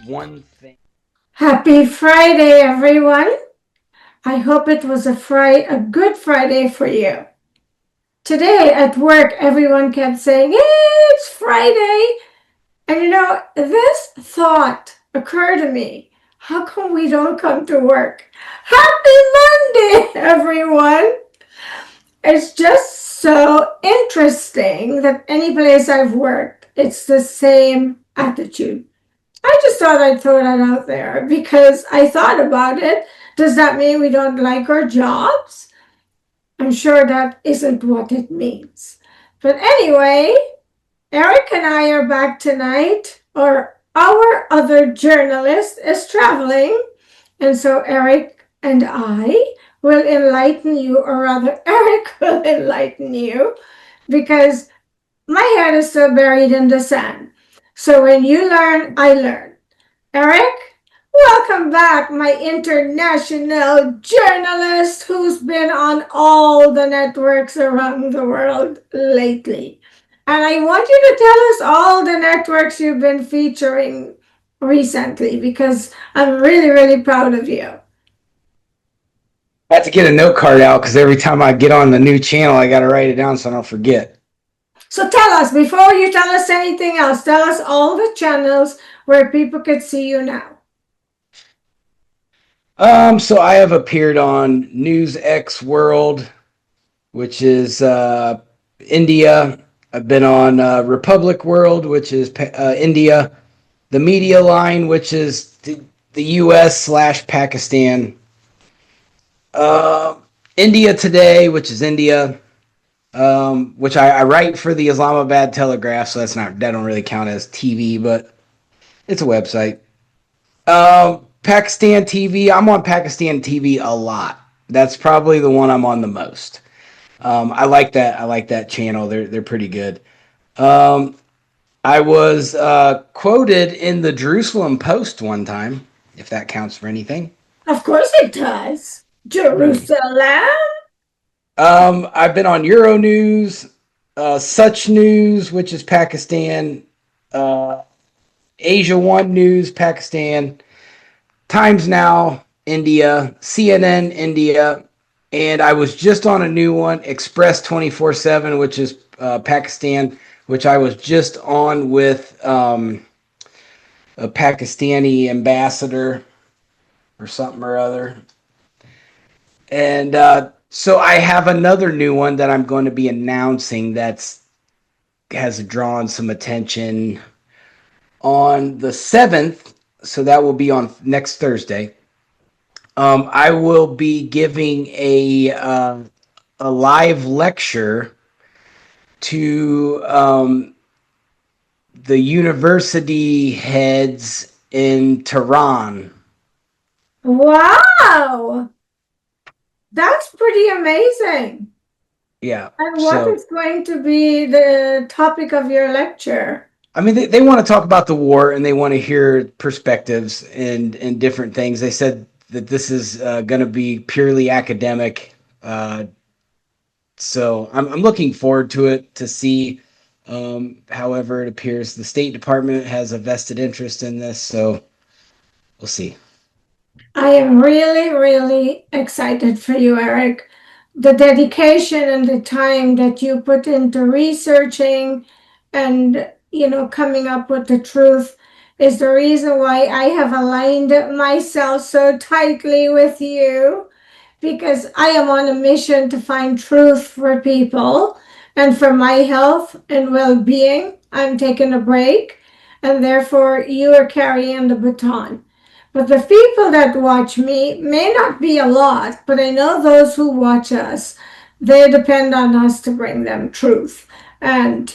One thing. Happy Friday, everyone. I hope it was a good Friday for you. Today at work, everyone kept saying, "Hey, it's Friday." And this thought occurred to me. How come we don't come to work? Happy Monday, everyone. It's just so interesting that any place I've worked, it's the same attitude. I just thought I'd throw that out there because I thought about it. Does that mean we don't like our jobs? I'm sure that isn't what it means. But anyway, Erik and I are back tonight, or our other journalist is traveling. And so Erik and I will enlighten you, or rather, Erik will enlighten you, because my head is still buried in the sand. So when you learn, I learn. Erik, welcome back, my international journalist who's been on all the networks around the world lately. And I want you to tell us all the networks you've been featuring recently because I'm really, really proud of you. I have to get a note card out because every time I get on the new channel, I got to write it down so I don't forget. So tell us, before you tell us anything else, tell us all the channels where people could see you now. So I have appeared on News X World, which is India. I've been on Republic World, which is India. The Media Line, which is the U.S./Pakistan. India Today, which is India. Which I write for the Islamabad Telegraph, so that don't really count as TV, but it's a website. Pakistan TV. I'm on Pakistan TV a lot. That's probably the one I'm on the most. I like that. I like that channel. They're pretty good. I was quoted in the Jerusalem Post one time, if that counts for anything. Of course it does. Jerusalem. I've been on Euronews, Such News, which is Pakistan, Asia One News, Pakistan, Times Now, India, CNN, India, and I was just on a new one, Express 24/7, which is Pakistan, which I was just on with a Pakistani ambassador or something or other. And so I have another new one that I'm going to be announcing that's has drawn some attention on the 7th. So that will be on next Thursday. I will be giving a live lecture to the university heads in Tehran. Wow. That's pretty amazing. Yeah. And what is going to be the topic of your lecture? I mean, they want to talk about the war and they want to hear perspectives and different things. They said that this is going to be purely academic. So I'm looking forward to it to see. However, it appears the State Department has a vested interest in this. So we'll see. I am really, really excited for you, Erik. The dedication and the time that you put into researching and, coming up with the truth is the reason why I have aligned myself so tightly with you, because I am on a mission to find truth for people and for my health and well-being. I'm taking a break, and therefore you are carrying the baton. But the people that watch me may not be a lot, but I know those who watch us, they depend on us to bring them truth. And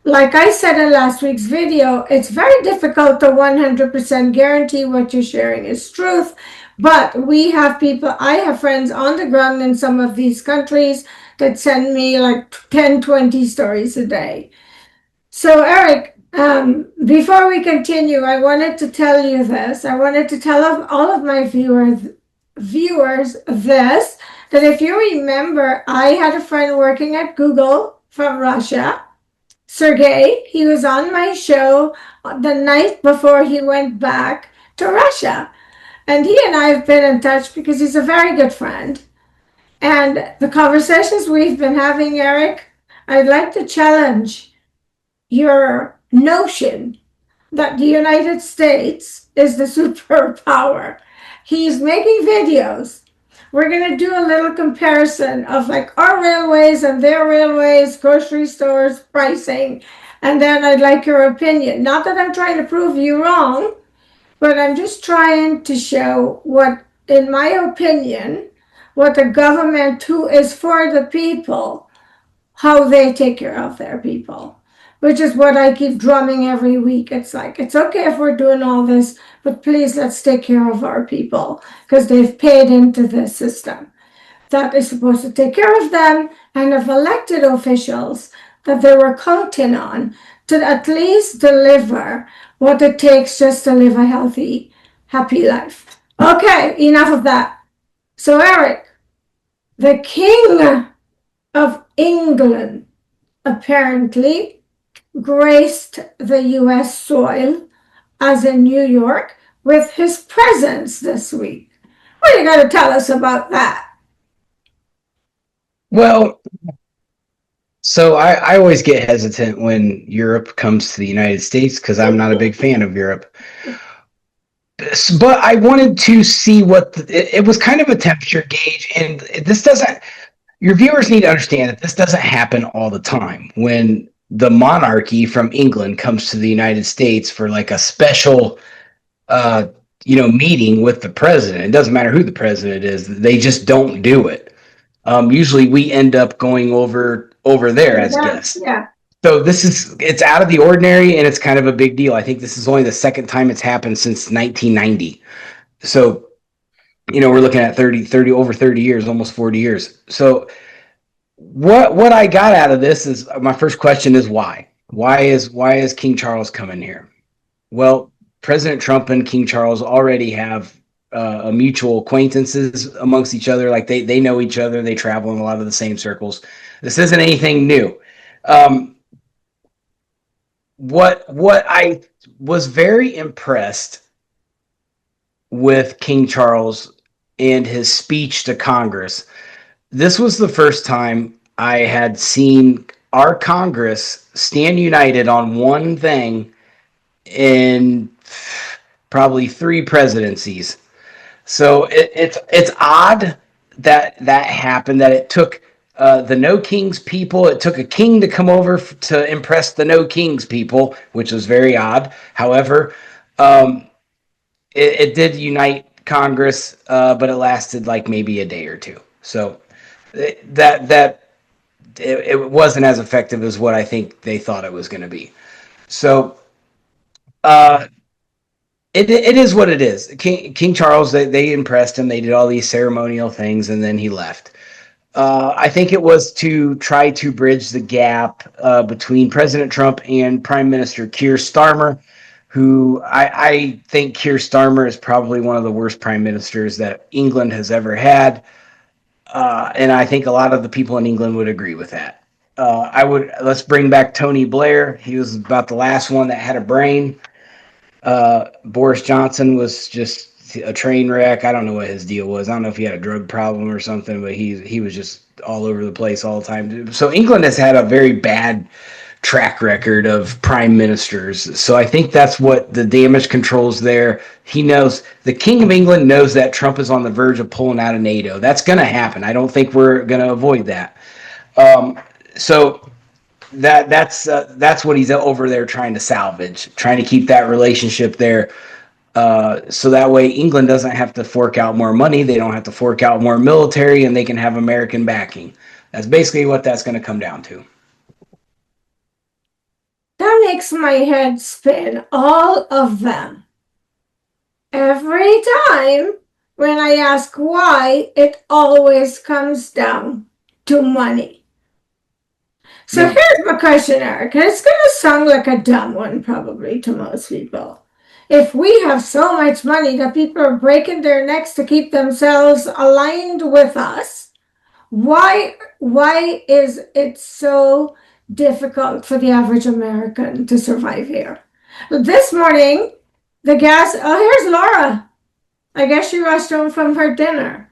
like I said in last week's video, it's very difficult to 100% guarantee what you're sharing is truth, But we have people, I have friends on the ground in some of these countries that send me like 10, 20 stories a day. So, Erik, before we continue, I wanted to tell you this. I wanted to tell all of my viewers this, that if you remember, I had a friend working at Google from Russia, Sergey. He was on my show the night before he went back to Russia. And he and I have been in touch because he's a very good friend. And the conversations we've been having, Erik, I'd like to challenge your notion that the United States is the superpower. He's making videos. We're going to do a little comparison of like our railways and their railways, grocery stores, pricing, and then I'd like your opinion. Not that I'm trying to prove you wrong, but I'm just trying to show what, in my opinion, what the government who is for the people, how they take care of their people, which is what I keep drumming every week. It's like, it's okay if we're doing all this, but please let's take care of our people because they've paid into this system that is supposed to take care of them and of elected officials that they were counting on to at least deliver what it takes just to live a healthy, happy life. Okay, enough of that. So, Erik, the King of England apparently graced the US soil, as in New York, with his presence this week. What are you going to tell us about that? Well, so I always get hesitant when Europe comes to the United States because I'm not a big fan of Europe. But I wanted to see what it was kind of a temperature gauge, and this doesn't. Your viewers need to understand that this doesn't happen all the time. When the monarchy from England comes to the United States for like a special, uh, meeting with the president, it doesn't matter who the president is. They just don't do it. Usually, we end up going over there as guests. Yeah. So it's out of the ordinary and it's kind of a big deal. I think this is only the second time it's happened since 1990. So, we're looking at 30 over 30 years, almost 40 years. So what I got out of this is my first question is why? Why is King Charles coming here? Well, President Trump and King Charles already have a mutual acquaintances amongst each other. Like they know each other. They travel in a lot of the same circles. This isn't anything new. Um, what I was very impressed with King Charles and his speech to Congress. This was the first time I had seen our Congress stand united on one thing in probably three presidencies. So it's odd that happened. That it took the No Kings people. It took a king to come over to impress the No Kings people, which was very odd. However, it did unite Congress, but it lasted like maybe a day or two. So it wasn't as effective as what I think they thought it was going to be. So uh, it is what it is. King Charles, they impressed him. They did all these ceremonial things, and then he left. I think it was to try to bridge the gap between President Trump and Prime Minister Keir Starmer, who I think Keir Starmer is probably one of the worst prime ministers that England has ever had. And I think a lot of the people in England would agree with that. Let's bring back Tony Blair. He was about the last one that had a brain. Boris Johnson was just a train wreck. I don't know what his deal was. I don't know if he had a drug problem or something, but he was just all over the place all the time. So England has had a very bad track record of prime ministers. So I think that's what the damage control's there. He knows, the King of England knows that Trump is on the verge of pulling out of NATO. That's going to happen. I don't think we're going to avoid that. So that's what he's over there trying to salvage, trying to keep that relationship there. So that way England doesn't have to fork out more money. They don't have to fork out more military, and they can have American backing. That's basically what that's going to come down to. That makes my head spin. All of them. Every time when I ask why, it always comes down to money. So Yeah. here's my question, Eric. It's going to sound like a dumb one, probably, to most people. If we have so much money that people are breaking their necks to keep themselves aligned with us, why is it so difficult for the average American to survive here? This morning, the gas. Oh, here's Laura. I guess she rushed home from her dinner.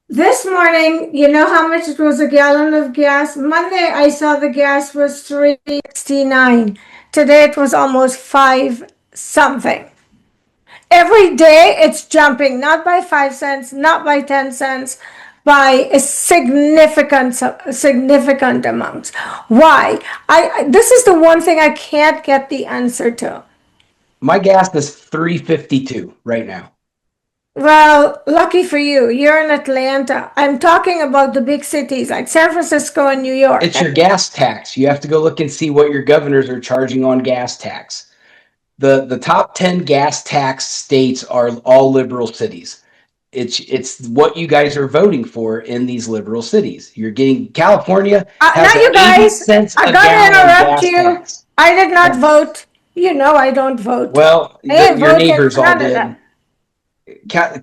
This morning, you know how much it was a gallon of gas? Monday, I saw the gas was 3.69. Today, it was almost 5 something. Every day, it's jumping, not by 5 cents, not by 10 cents, by a significant amounts. Why? This is the one thing I can't get the answer to. My gas is 352 right now. Well, lucky for you, you're in Atlanta. I'm talking about the big cities like San Francisco and New York. It's your gas tax. You have to go look and see what your governors are charging on gas tax. The top 10 gas tax states are all liberal cities. It's what you guys are voting for in these liberal cities. You're getting California Now, has an you 80 guys, cents I a gotta gallon interrupt gas you. tax. I did not Yeah. vote. You know I don't vote. Well, I ain't your voting neighbors for all none of did. that.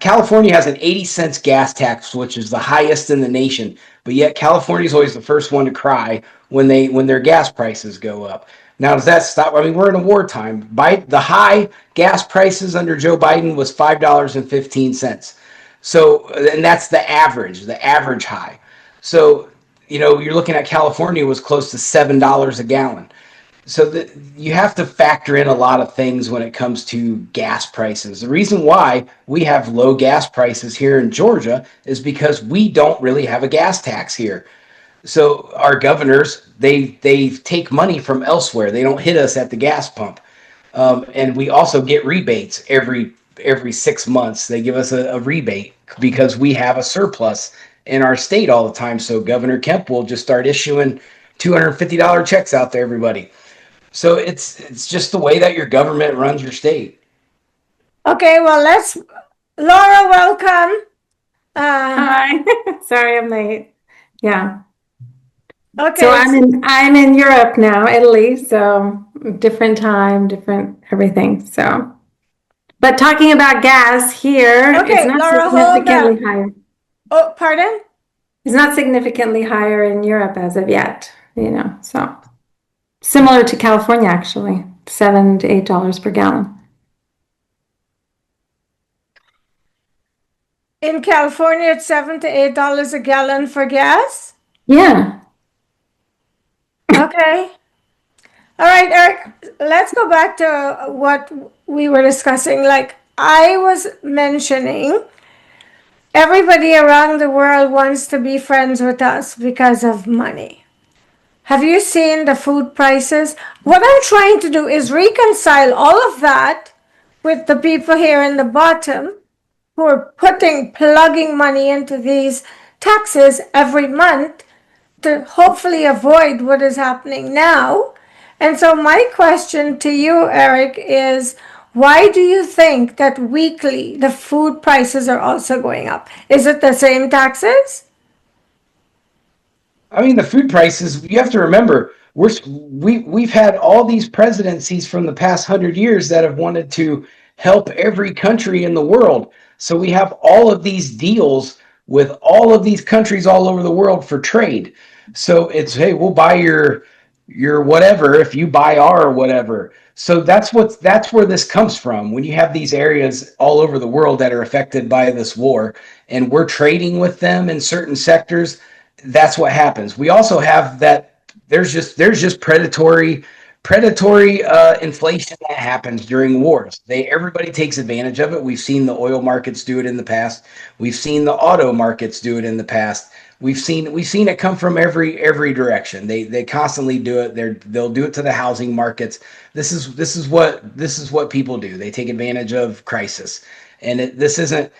California has an 80 cents gas tax, which is the highest in the nation. But yet California is always the first one to cry when their gas prices go up. Now, does that stop? I mean, we're in a wartime. The high gas prices under Joe Biden was $5.15. So, and that's the average high. So, you're looking at California was close to $7 a gallon. So you have to factor in a lot of things when it comes to gas prices. The reason why we have low gas prices here in Georgia is because we don't really have a gas tax here. So our governors, they take money from elsewhere. They don't hit us at the gas pump, and we also get rebates every 6 months. They give us a rebate because we have a surplus in our state all the time. So Governor Kemp will just start issuing $250 checks out to everybody. So it's just the way that your government runs your state. Okay, well, Laura, welcome. Hi. Sorry I'm late. Yeah. So Okay, I'm in Europe now, Italy, so different time, different everything. So, but talking about gas here, it's okay, not Laura, hold significantly on. higher. Oh, pardon? It's not significantly higher in Europe as of yet, so similar to California actually, $7 to $8 per gallon. In California, it's $7 to $8 a gallon for gas. Yeah. Okay. All right, Eric, let's go back to what we were discussing. Like I was mentioning, everybody around the world wants to be friends with us because of money. Have you seen the food prices? What I'm trying to do is reconcile all of that with the people here in the bottom who are plugging money into these taxes every month to hopefully avoid what is happening now. And so, my question to you, Eric, is why do you think that weekly the food prices are also going up? Is it the same taxes? I mean, the food prices. You have to remember, we've had all these presidencies from the past 100 years that have wanted to help every country in the world. So we have all of these deals with all of these countries all over the world for trade. So it's, hey, we'll buy your whatever if you buy our whatever. So that's where this comes from. When you have these areas all over the world that are affected by this war, and we're trading with them in certain sectors, that's what happens. We also have that there's just predatory inflation that happens during wars. Everybody takes advantage of it. We've seen the oil markets do it in the past. We've seen the auto markets do it in the past. We've seen it come from every direction. They constantly do it. They'll do it to the housing markets. This is what people do. They take advantage of crisis, and this isn't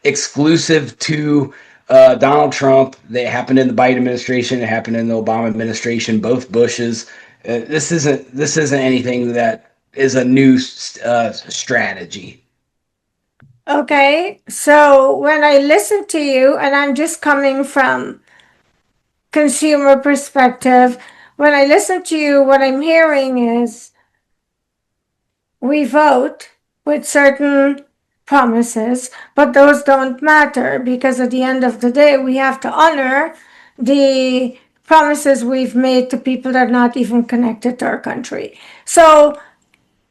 exclusive to Donald Trump. That happened in the Biden administration. It happened in the Obama administration. Both Bushes. This isn't anything that is a new strategy. Okay, so when I listen to you, and I'm just coming from consumer perspective, when I listen to you, what I'm hearing is we vote with certain promises, but those don't matter because at the end of the day, we have to honor the promises we've made to people that are not even connected to our country. So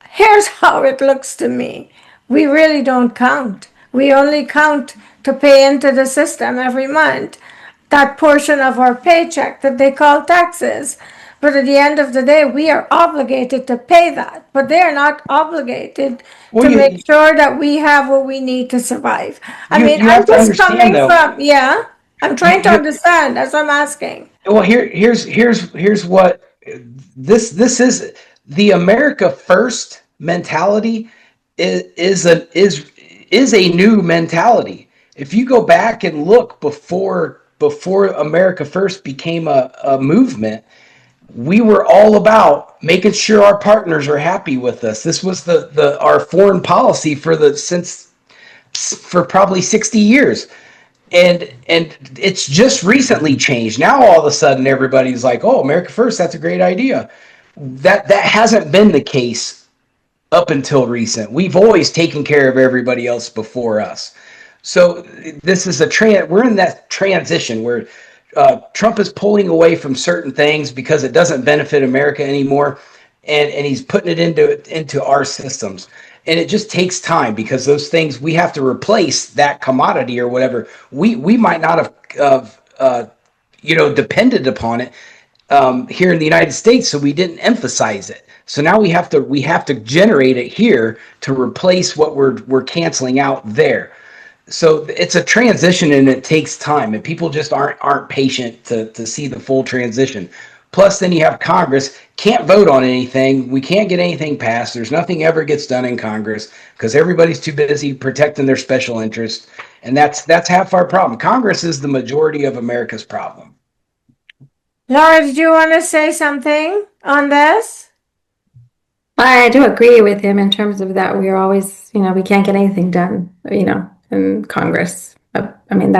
here's how it looks to me. We really don't count. We only count to pay into the system every month that portion of our paycheck that they call taxes. But at the end of the day, we are obligated to pay that. But they are not obligated Well, to make you sure that we have what we need to survive. I you mean, you I'm have to just understand coming though. from, yeah, I'm You trying to you understand as I'm asking. well here's what this is the America First mentality is a new mentality. If you go back and look before America First became a movement, we were all about making sure our partners are happy with us. This was the our foreign policy for probably 60 years. And it's just recently changed. Now all of a sudden everybody's like, "Oh, America First, that's a great idea." That hasn't been the case up until recent. We've always taken care of everybody else before us. So this is we're in that transition where Trump is pulling away from certain things because it doesn't benefit America anymore, and he's putting it into our systems. And it just takes time because those things we have to replace that commodity or whatever. We might not have depended upon it here in the United States, so we didn't emphasize it. So now we have to generate it here to replace what we're canceling out there. So it's a transition and it takes time, and people just aren't patient to see the full transition. Plus, then you have Congress can't vote on anything. We can't get anything passed. There's nothing ever gets done in Congress because everybody's too busy protecting their special interest, and that's half our problem. Congress is the majority of America's problem. Laura, did you want to say something on this? I do agree with him in terms of that. We are always, we can't get anything done, in Congress. I mean,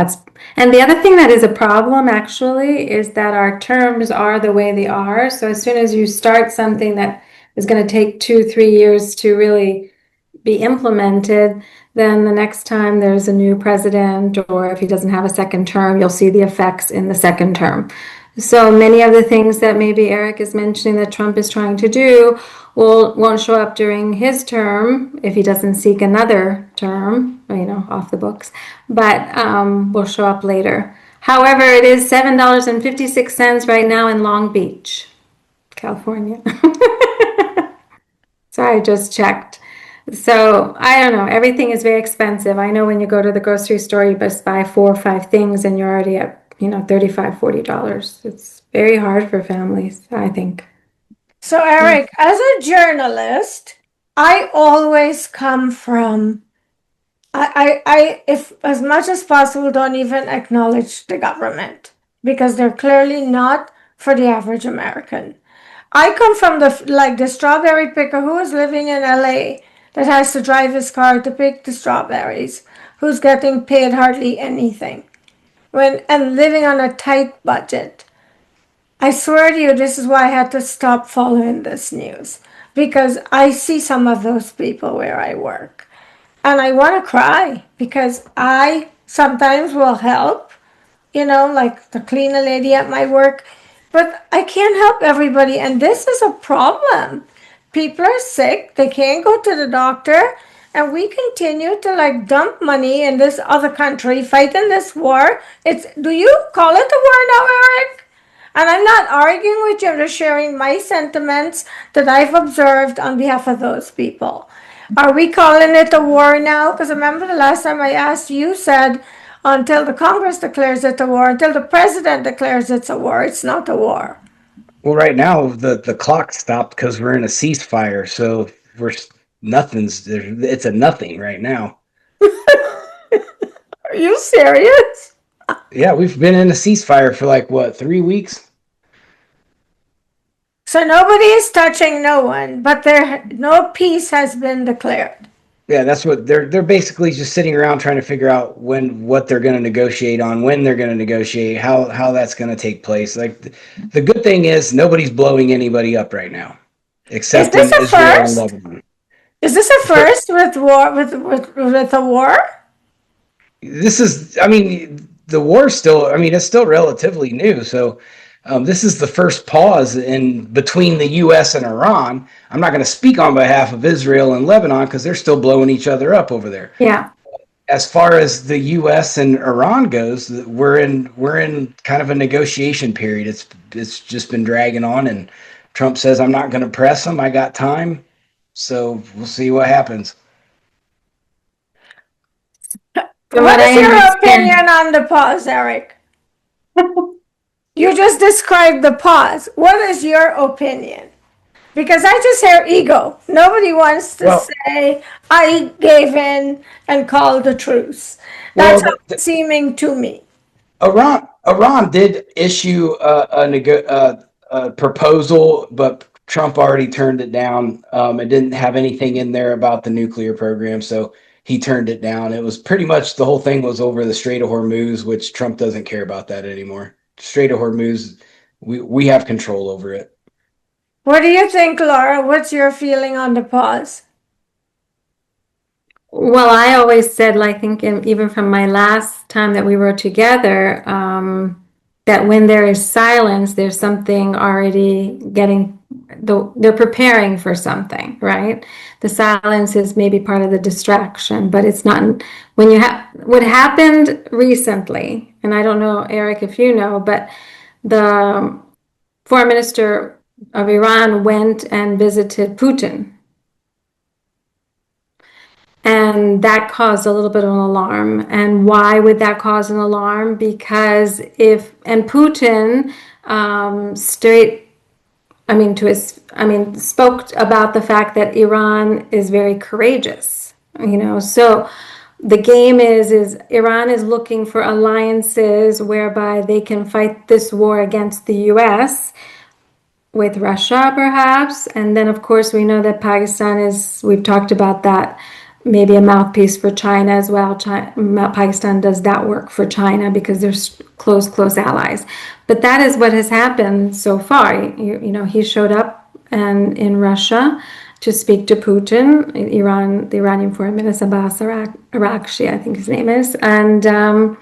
and the other thing that is a problem actually is that our terms are the way they are. So as soon as you start something that is going to take 2, 3 years to really be implemented, then the next time there's a new president, or if he doesn't have a second term, you'll see the effects in the second term. So many of the things that maybe Erik is mentioning that Trump is trying to do won't show up during his term if he doesn't seek another term, off the books, but will show up later. However, it is $7.56 right now in Long Beach, California. So I just checked. So I don't know. Everything is very expensive. I know when you go to the grocery store, you just buy 4 or 5 things and you're already at, $35, $40. It's very hard for families, I think. So, Erik, as a journalist, I always come from, if as much as possible, don't even acknowledge the government because they're clearly not for the average American. I come from the strawberry picker who is living in LA that has to drive his car to pick the strawberries, who's getting paid hardly anything and living on a tight budget. I swear to you, this is why I had to stop following this news because I see some of those people where I work and I want to cry because I sometimes will help, like the cleaner lady at my work, but I can't help everybody. And this is a problem. People are sick, they can't go to the doctor, and we continue to dump money in this other country, fighting this war. Do you call it a war now, Erik? And I'm not arguing with you, I'm just sharing my sentiments that I've observed on behalf of those people. Are we calling it a war now? Because remember the last time I asked you said until the Congress declares it a war, until the president declares it's a war, it's not a war. Well, right now the clock stopped because we're in a ceasefire, so we're nothing's it's a nothing right now. Are you serious? Yeah, we've been in a ceasefire for like what, 3 weeks? So nobody is touching no one, but no peace has been declared. Yeah, that's what they're basically just sitting around trying to figure out what they're going to negotiate on, when they're going to negotiate, how that's going to take place. Like the good thing is nobody's blowing anybody up right now, Is except this in a Israel and first? Lebanon. Is this a first with war with a war? This is, I mean, the war still, I mean, it's still relatively new. So this is the first pause in between the U.S. and Iran. I'm not going to speak on behalf of Israel and Lebanon because they're still blowing each other up over there. Yeah. As far as the U.S. and Iran goes, we're in kind of a negotiation period. It's just been dragging on, and Trump says I'm not going to press them. I got time, so we'll see what happens. From What what is I your understand, opinion on the pause, Erik? You just described the pause. What is your opinion? Because I just hear ego. Nobody wants to Well, say, I gave in and called the truce. That's well, how it's seeming to me. Iran did issue a proposal, but Trump already turned it down. It didn't have anything in there about the nuclear program, so he turned it down. It was pretty much the whole thing was over the Strait of Hormuz, which Trump doesn't care about that anymore. Strait of Hormuz, we have control over it. What do you think, Laura? What's your feeling on the pause? well, I always said, like, I think even from my last time that we were together, that when there is silence, there's something already they're preparing for something, right? The silence is maybe part of the distraction, but it's not. When you have what happened recently, and I don't know, Erik, if you know, but the foreign minister of Iran went and visited Putin. And that caused a little bit of an alarm. And why would that cause an alarm? Because and Putin spoke about the fact that Iran is very courageous, so the game is Iran is looking for alliances whereby they can fight this war against the US with Russia, perhaps. And then, of course, we know that we've talked about that, maybe a mouthpiece for China as well. Pakistan does that work for China because they're close allies. But that is what has happened so far. He showed up in Russia to speak to Putin, the Iranian Foreign Minister Abbas Araghchi, I think his name is. And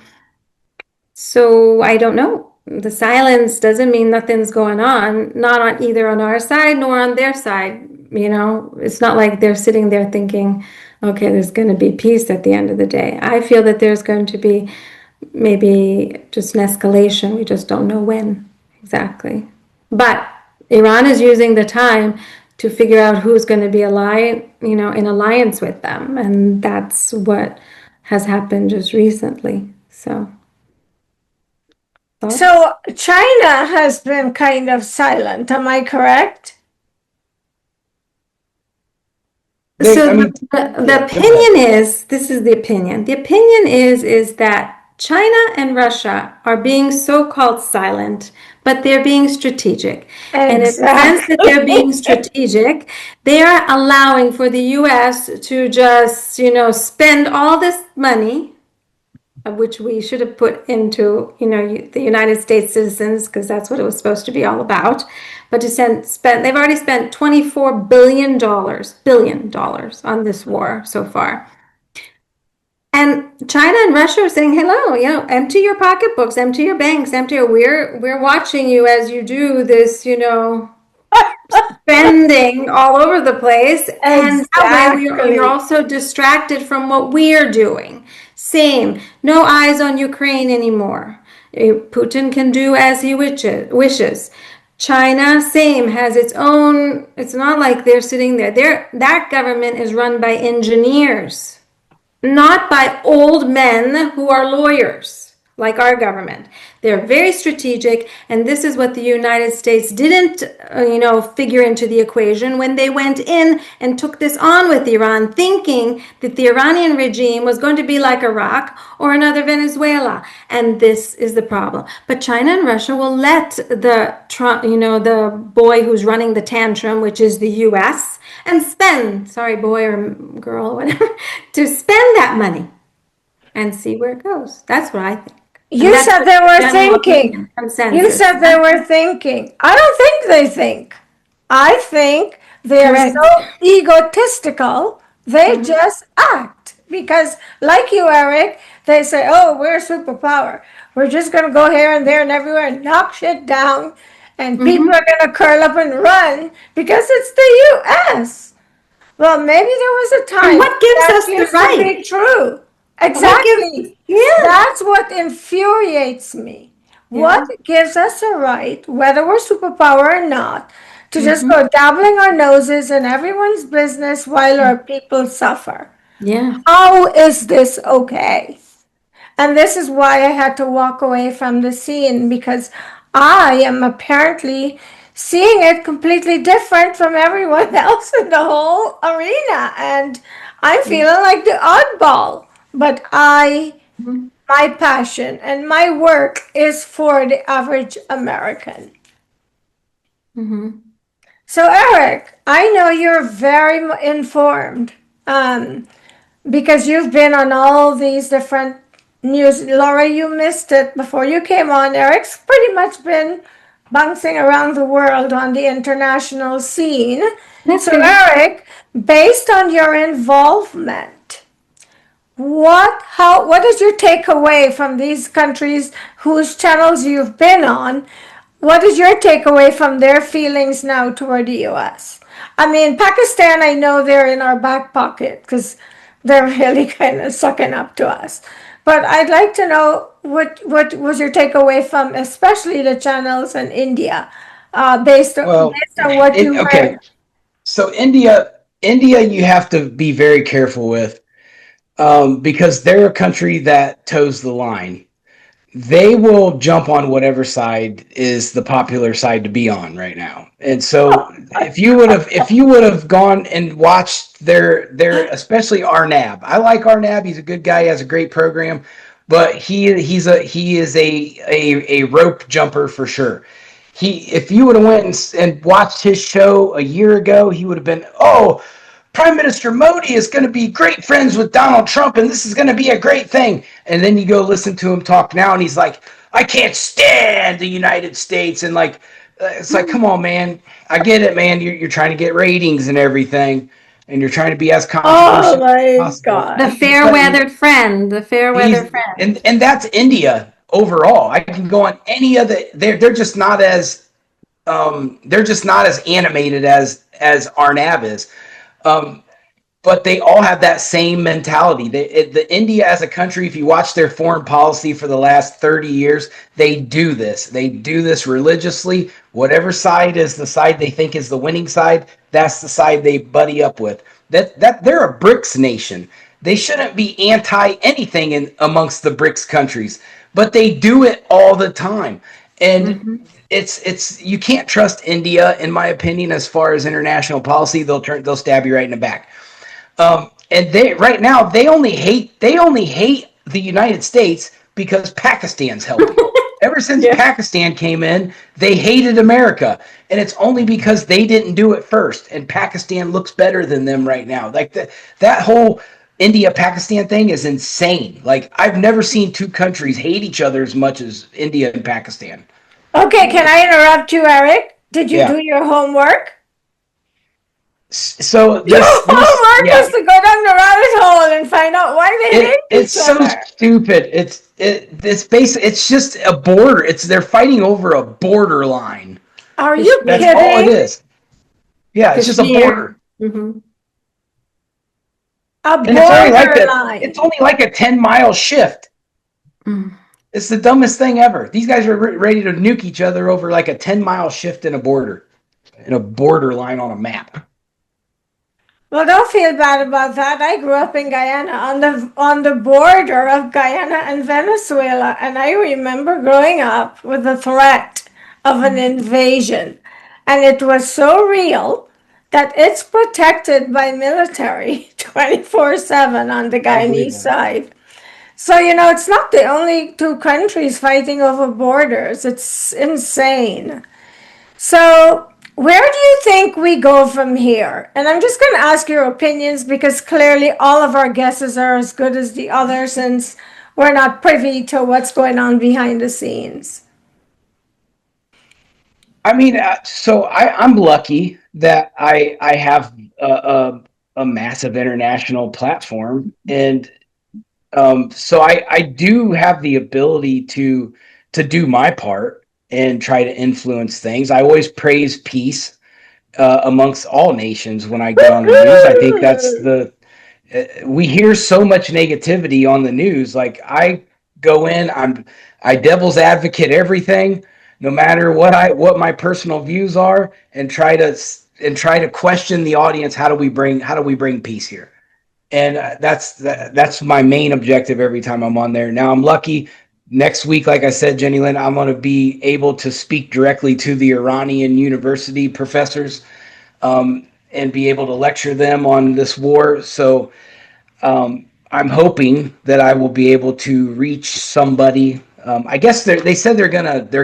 so I don't know. The silence doesn't mean nothing's going on, not on either on our side nor on their side. It's not like they're sitting there thinking, okay, there's going to be peace at the end of the day. I feel that there's going to be maybe just an escalation. We just don't know when exactly. But Iran is using the time to figure out who's going to be in alliance with them. And that's what has happened just recently. So. So China has been kind of silent. Am I correct? So I mean, the opinion is, this is the opinion. The opinion is that China and Russia are being so-called silent, but they're being strategic. And in the sense that they're being strategic, they are allowing for the US to just, spend all this money, which we should have put into, the United States citizens, because that's what it was supposed to be all about. But they've already spent $24 billion on this war so far. And China and Russia are saying, hello, empty your pocketbooks, empty your banks, we're watching you as you do this, spending all over the place. And that way you're also distracted from what we're doing. Same, no eyes on Ukraine anymore. Putin can do as he wishes. China, same, has its own. It's not like they're sitting there. That government is run by engineers, not by old men who are lawyers. like our government. They're very strategic, and this is what the United States didn't, figure into the equation when they went in and took this on with Iran, thinking that the Iranian regime was going to be like Iraq or another Venezuela, and this is the problem. But China and Russia will let the boy who's running the tantrum, which is the U.S., and spend, sorry, boy or girl or whatever, to spend that money and see where it goes. That's what I think. You said they were thinking. You said they were thinking. I don't think they think. I think they're Correct. so egotistical, they just act. Because, like you, Erik, they say, oh, we're a superpower. We're just going to go here and there and everywhere and knock shit down. And people are going to curl up and run because it's the U.S. Well, maybe there was a time And what gives that us the used to right? be true. Exactly. That's what infuriates me. What gives us a right, whether we're superpower or not, to just go dabbling our noses in everyone's business while our people suffer? Yeah. How is this okay? And this is why I had to walk away from the scene, because I am apparently seeing it completely different from everyone else in the whole arena. And I'm feeling like the oddball. But my passion and my work is for the average American. So, Erik, I know you're very informed because you've been on all these different news. Laura, you missed it before you came on. Erik's pretty much been bouncing around the world on the international scene. That's So, good. Erik, based on your involvement, what is your takeaway from these countries whose channels you've been on? What is your takeaway from their feelings now toward the U.S.? I mean, Pakistan, I know they're in our back pocket because they're really kind of sucking up to us. But I'd like to know what was your takeaway from especially the channels in India, based on what you heard. So India, you have to be very careful with because they're a country that toes the line. They will jump on whatever side is the popular side to be on right now. And so if you would have gone and watched their especially Arnab. I like Arnab. He's a good guy, he has a great program, but he is a rope jumper for sure. If you would have went and watched his show a year ago, he would have been, oh, Prime Minister Modi is going to be great friends with Donald Trump, and this is going to be a great thing. And then you go listen to him talk now, and he's like, I can't stand the United States. And it's like, come on, man. I get it, man. You're trying to get ratings and everything, and you're trying to be as controversial as possible. God. The fair-weathered friend. The fair-weathered friend. And that's India overall. I can go on any other. They're just not as animated as Arnab is. But they all have that same mentality. The India as a country, if you watch their foreign policy for the last 30 years, they do this. They do this religiously. Whatever side is the side they think is the winning side, that's the side they buddy up with. That they're a BRICS nation. They shouldn't be anti anything amongst the BRICS countries, but they do it all the time. And it's you can't trust India, in my opinion, as far as international policy. They'll stab you right in the back. And they right now they only hate the United States because Pakistan's helping. Ever since Pakistan came in, they hated America, and it's only because they didn't do it first. And Pakistan looks better than them right now. Like that whole India-Pakistan thing is insane. Like I've never seen two countries hate each other as much as India and Pakistan. Okay, can I interrupt you, Erik? Did you do your homework? So your homework was to go down the rabbit hole and find out why they hate it's each so other. stupid. It's just a border. They're fighting over a borderline. Are you kidding? That's all it is. Yeah, it's just a border. A borderline. It's only like a 10-mile shift. It's the dumbest thing ever. These guys are ready to nuke each other over like a 10-mile shift in a borderline on a map. Well, don't feel bad about that. I grew up in Guyana, on the border of Guyana and Venezuela, and I remember growing up with the threat of an invasion, and it was so real that it's protected by military 24/7 on the I believe Guyanese that. side. So, it's not the only two countries fighting over borders. It's insane. So, where do you think we go from here? And I'm just going to ask your opinions because clearly all of our guesses are as good as the other since we're not privy to what's going on behind the scenes. I mean, so I'm lucky that I have a massive international platform, and so I do have the ability to do my part and try to influence things. I always praise peace amongst all nations when I get on the news. I think that's we hear so much negativity on the news. Like I go in, I devil's advocate everything, no matter what my personal views are, and try to question the audience. How do we bring peace here? And that's my main objective every time I'm on there. Now I'm lucky. Next week, like I said, Jennylyn, I'm going to be able to speak directly to the Iranian university professors and be able to lecture them on this war. So I'm hoping that I will be able to reach somebody. I guess they said they're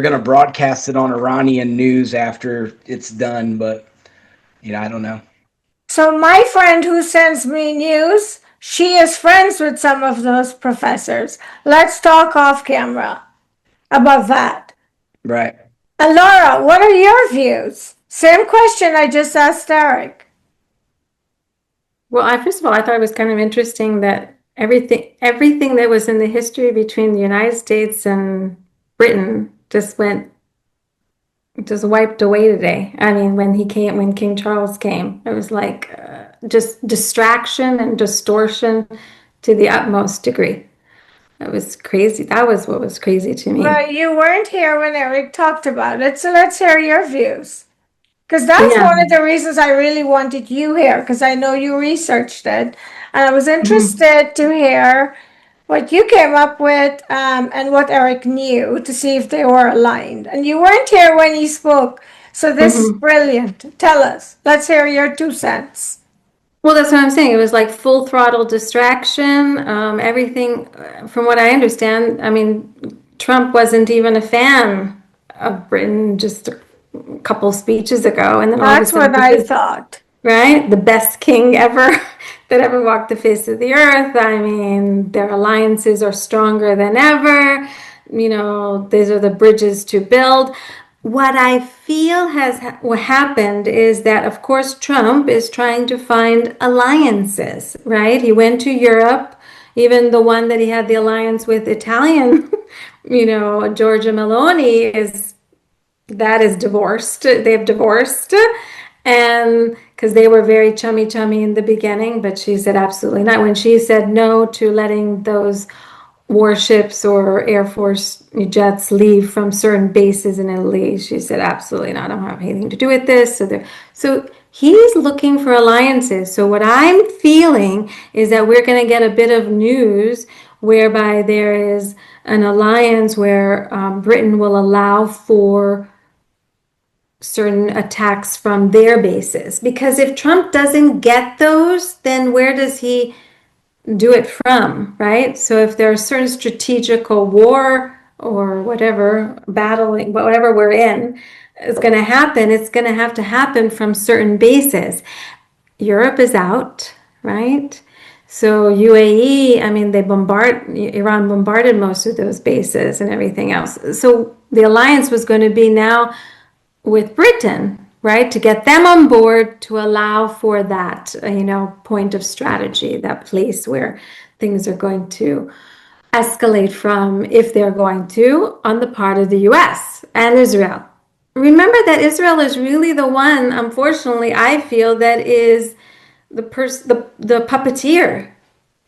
gonna broadcast it on Iranian news after it's done, but I don't know. So, my friend who sends me news, she is friends with some of those professors. Let's talk off camera about that. Right. And Laura, what are your views? Same question I just asked Erik. Well, first of all, I thought it was kind of interesting that everything that was in the history between the United States and Britain just wiped away today. I mean, when King Charles came, it was like just distraction and distortion to the utmost degree. It was crazy. That was what was crazy to me. Well, you weren't here when Erik talked about it, so let's hear your views. Because that's Yeah. one of the reasons I really wanted you here, because I know you researched it. And I was Mhm. interested to hear what you came up with and what Erik knew to see if they were aligned. And you weren't here when he spoke, so this is Mhm. brilliant. Tell us. Let's hear your 2 cents. Well, that's what I'm saying. It was like full throttle distraction. Everything, from what I understand, I mean, Trump wasn't even a fan of Britain just a couple speeches ago, and then all of a That's sudden what I thought. right? The best king ever that ever walked the face of the earth. I mean, their alliances are stronger than ever. These are the bridges to build. What I feel what happened is that, of course, Trump is trying to find alliances, right? He went to Europe, even the one that he had the alliance with Italian, Giorgia Meloni is divorced. They've divorced, and because they were very chummy in the beginning, but she said absolutely not. When she said no to letting those warships or Air Force jets leave from certain bases in Italy, she said absolutely not. I don't have anything to do with this. So he's looking for alliances. So what I'm feeling is that we're going to get a bit of news whereby there is an alliance where Britain will allow for certain attacks from their bases. Because if Trump doesn't get those, then where does he do it from, right? So if there's certain strategical war or whatever, battling, whatever we're in, is going to happen, it's going to have to happen from certain bases. Europe is out, right? So UAE, I mean, Iran bombarded most of those bases and everything else. So the alliance was going to be now with Britain, right, to get them on board to allow for that, point of strategy, that place where things are going to escalate from, if they're going to, on the part of the US and Israel. Remember that Israel is really the one, unfortunately, I feel, that is the puppeteer.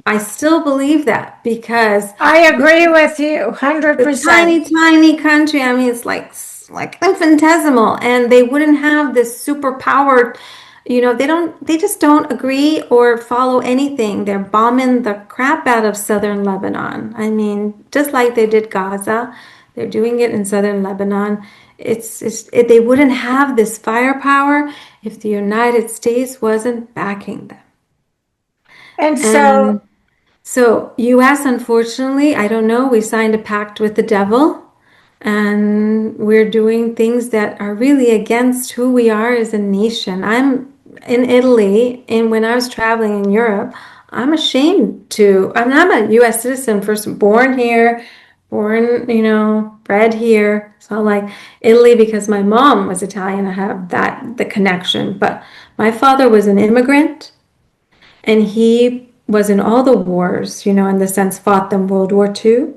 I still believe that because I agree with you, the tiny, 100%. tiny country. I mean, it's like infinitesimal, and they wouldn't have this super powered they just don't agree or follow anything. They're bombing the crap out of southern Lebanon. I mean, just like they did Gaza, they're doing it in southern Lebanon. They wouldn't have this firepower if the United States wasn't backing them. And And so, US, unfortunately, I don't know, we signed a pact with the devil, and we're doing things that are really against who we are as a nation. I'm in Italy, and when I was traveling in Europe, I'm ashamed to, I mean, I'm a US citizen, first born here, born, bred here. So like Italy, because my mom was Italian, I have the connection. But my father was an immigrant, and he was in all the wars, in the sense fought them World War II,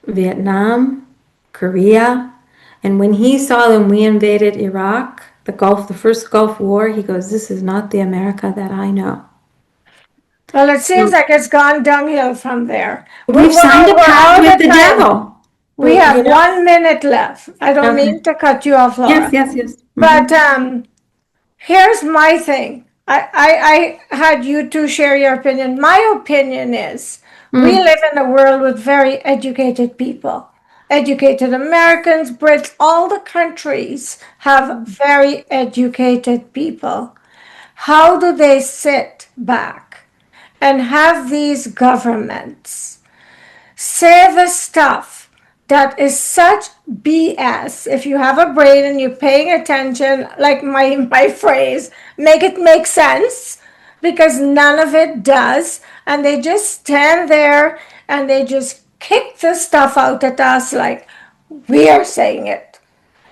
Vietnam, Korea. And when he saw them, we invaded Iraq, the first Gulf War, he goes, this is not the America that I know. well, it seems like it's gone downhill from there. We've signed a pact with the devil. We have 1 minute left. I don't mean to cut you off, Laura. Yes. But here's my thing. I had you two share your opinion. My opinion is we live in a world with very educated people. Educated Americans, Brits, all the countries have very educated people. How do they sit back and have these governments say the stuff that is such BS? If you have a brain and you're paying attention, like my phrase, make it make sense, because none of it does. And they just stand there and they just kick the stuff out at us like we are saying it.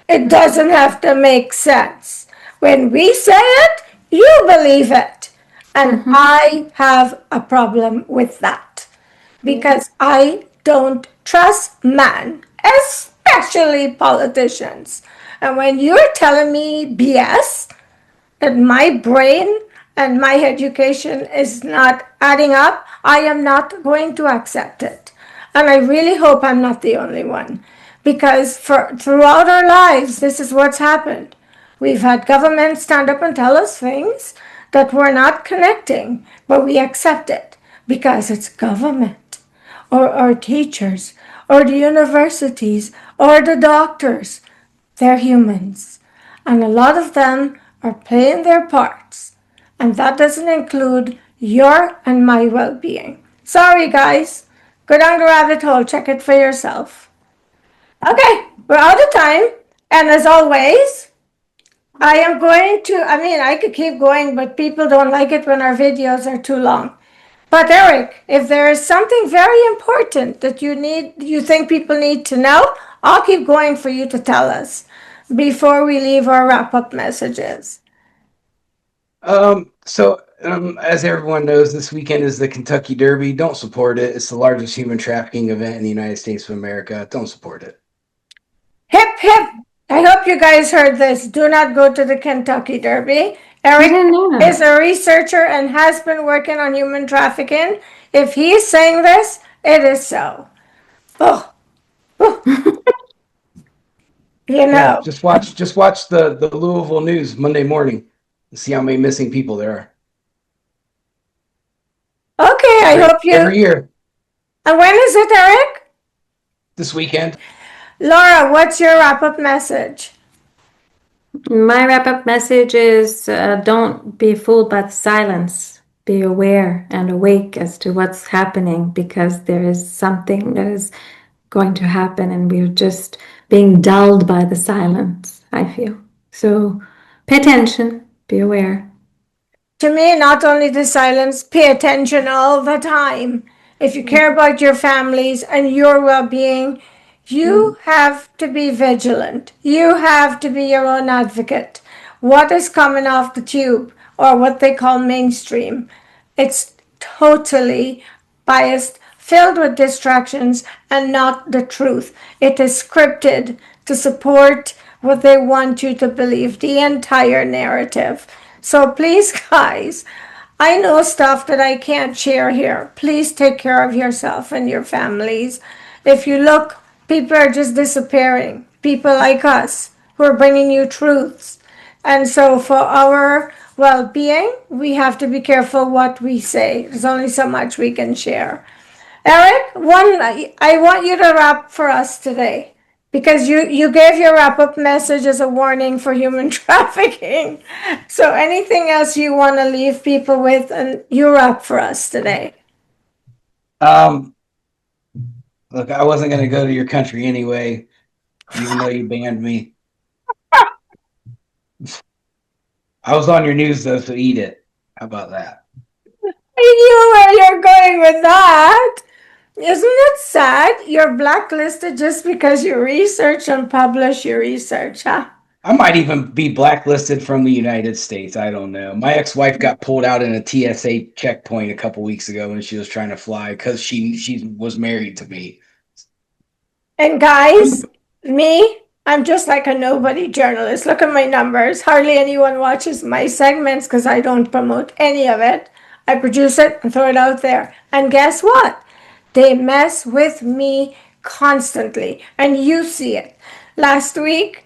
It doesn't have to make sense. When we say it, you believe it. And I have a problem with that, because I don't trust man, especially politicians. And when you're telling me BS, that my brain and my education is not adding up, I am not going to accept it. And I really hope I'm not the only one, because throughout our lives, this is what's happened. We've had governments stand up and tell us things that we're not connecting, but we accept it because it's government, or our teachers, or the universities, or the doctors. They're humans. And a lot of them are playing their parts. And that doesn't include your and my well-being. Sorry, guys. Go down the rabbit hole. Check it for yourself. Okay, we're out of time. And as always, I am going to, I could keep going, but people don't like it when our videos are too long. But Erik, if there is something very important that you think people need to know, I'll keep going for you to tell us before we leave our wrap-up messages. As everyone knows, this weekend is the Kentucky Derby. Don't support it. It's the largest human trafficking event in the United States of America. Don't support it. Hip, hip. I hope you guys heard this. Do not go to the Kentucky Derby. Erik is a researcher and has been working on human trafficking. If he's saying this, it is so. Oh. Yeah, just watch the Louisville News Monday morning and see how many missing people there are. Okay, I hope you... Every year. And when is it, Erik? This weekend. Laura, what's your wrap-up message? My wrap-up message is don't be fooled by the silence. Be aware and awake as to what's happening, because there is something that is going to happen, and we're just being dulled by the silence, I feel. So pay attention, be aware. To me, not only the silence, pay attention all the time. If you care about your families and your well-being, you have to be vigilant. You have to be your own advocate. What is coming off the tube, or what they call mainstream, it's totally biased, filled with distractions, and not the truth. It is scripted to support what they want you to believe, the entire narrative. So please, guys, I know stuff that I can't share here. Please take care of yourself and your families. If you look, people are just disappearing. People like us who are bringing you truths. And so for our well-being, we have to be careful what we say. There's only so much we can share. Erik, I want you to wrap for us today because you gave your wrap-up message as a warning for human trafficking. So anything else you want to leave people with, and you wrap for us today. Look, I wasn't going to go to your country anyway, even though you banned me. I was on your news though, so eat it. How about that? I knew where you're going with that. Isn't it sad? You're blacklisted just because you research and publish your research, huh? I might even be blacklisted from the United States. I don't know. My ex-wife got pulled out in a TSA checkpoint a couple weeks ago when she was trying to fly because she was married to me. And guys, I'm just like a nobody journalist. Look at my numbers. Hardly anyone watches my segments because I don't promote any of it. I produce it and throw it out there. And guess what? They mess with me constantly. And you see it. Last week,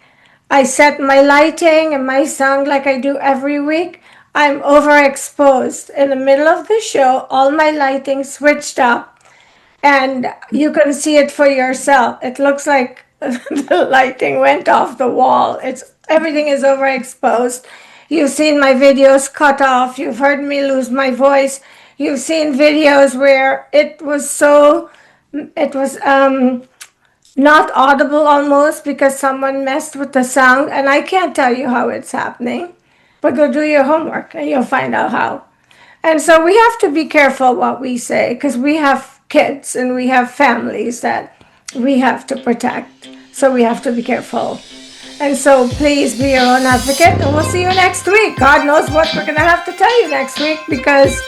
I set my lighting and my sound like I do every week. I'm overexposed. In the middle of the show, all my lighting switched up. And you can see it for yourself. It looks like the lighting went off the wall. Everything is overexposed. You've seen my videos cut off. You've heard me lose my voice. You've seen videos where it was not audible almost because someone messed with the sound. And I can't tell you how it's happening, but go do your homework and you'll find out how. And so we have to be careful what we say because we have kids and we have families that we have to protect. So we have to be careful. And so please be your own advocate, and we'll see you next week. God knows what we're going to have to tell you next week because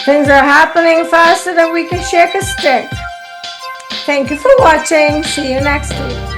things are happening faster than we can shake a stick. Thank you for watching. See you next week.